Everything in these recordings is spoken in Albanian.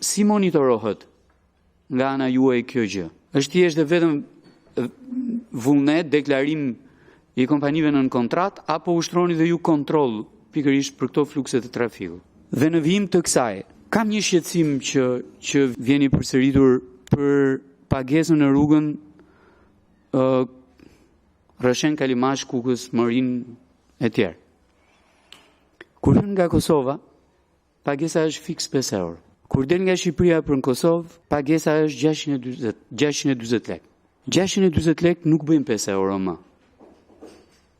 si monitorohet nga ana juaj kjo gjë? Është thjesht vetëm vullnet, deklarim i kompanive nën kontrat, apo ushtroni dhe ju kontroll pikërisht për këto flukse të trafikut? Dhe në vijim të kësaj, kam një shqetësim që vjeni përsëritur për pagesën në rrugën Rrëshen Kalimash, Kukës, Morin e tjerë. Kur hyn nga Kosova, pagesa është fiks 5 euro. Kur del nga Shqipëria për në Kosovë, pagesa është 640 lek. 640 lek nuk bëjnë 5 euro më.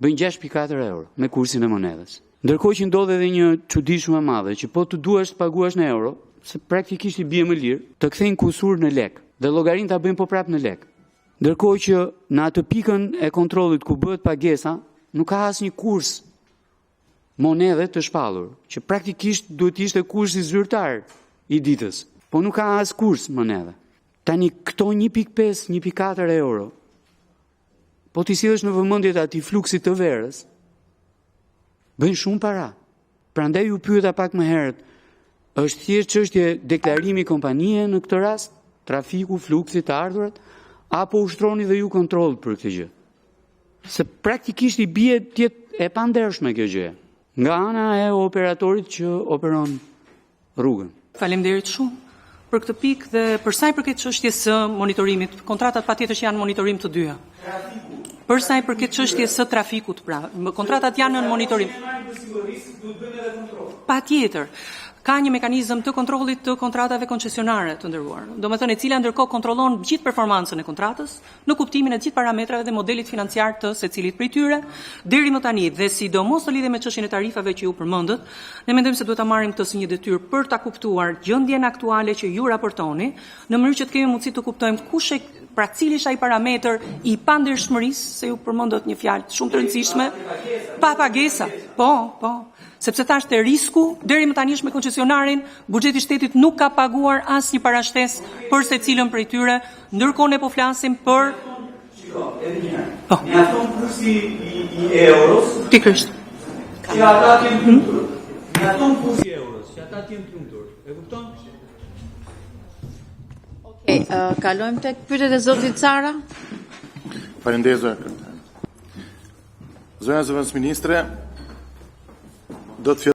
Bëjnë 6,4 euro me kursin e monedhës. Ndërkohë që ndodhe edhe një çudi shumë e madhe, që po të duash të paguash në euro, se praktikisht i bie më lirë, të kthejnë kusur në lek dhe llogarinë ta bëjnë po prapë në lek. Ndërkohë që në atë pikën e kontrollit ku bëhet pagesa, nuk ka asnjë kurs monedhe të shpallur, që praktikisht duhet të ishte kursi zyrtar i ditës, po nuk ka as kurs monedhe. Tani këto 1,5, 1,4 euro, po t'i sillesh në vëmendje atij fluksit të verës, bëjnë shumë para. Prandaj ju pyeta pak më herët, është thjesht çështje deklarimi kompanie në këtë rast, trafiku, fluksi të ardhurat, apo ushtroni dhe ju kontroll për këtë gjë? Se praktikisht i bie të jetë e pandershme kjo gjë nga ana e operatorit që operon rrugën. Faleminderit shumë për këtë pikë dhe për sa i përket çështjes së monitorimit, kontratat patjetër që janë monitorim të dyja. Për sa i përket çështjes së trafikut, pra, kontratat janë në monitorim. Patjetër. Ka një mekanizëm të kontrollit të kontratave koncesionare të nderuar. Domethënë e cila ndërkohë kontrollon gjithë performancën e kontratës në kuptimin e gjithë parametrave dhe modelit financiar të secilit prej tyre deri më tani, dhe sidomos në lidhje me çështjen e tarifave që ju përmendët, ne mendojmë se duhet ta marrim këtë si një detyrë për ta kuptuar gjendjen aktuale që ju raportoni, në mënyrë që të kemi mundësi të kuptojmë kush e pra cili është ai parametër i pandershmërisë, se ju përmendët një fjalë shumë të rëndësishme, pa pagesa. Po. Sepse thashtë të risku, deri më tani me koncesionarin, buxheti i shtetit nuk ka paguar asnjë parashtesë për secilën prej tyre, ndërkohë ne po flasim për mjafton kursi i euros. Pikërisht. Që ata të jenë lumtur. Mjafton kursi i euros, që ata të jenë lumtur. E kupton? Okej, kalojmë tek pyetjet e zotit Cara. Faleminderit zotëre. Zonja Zëvendësministre, do të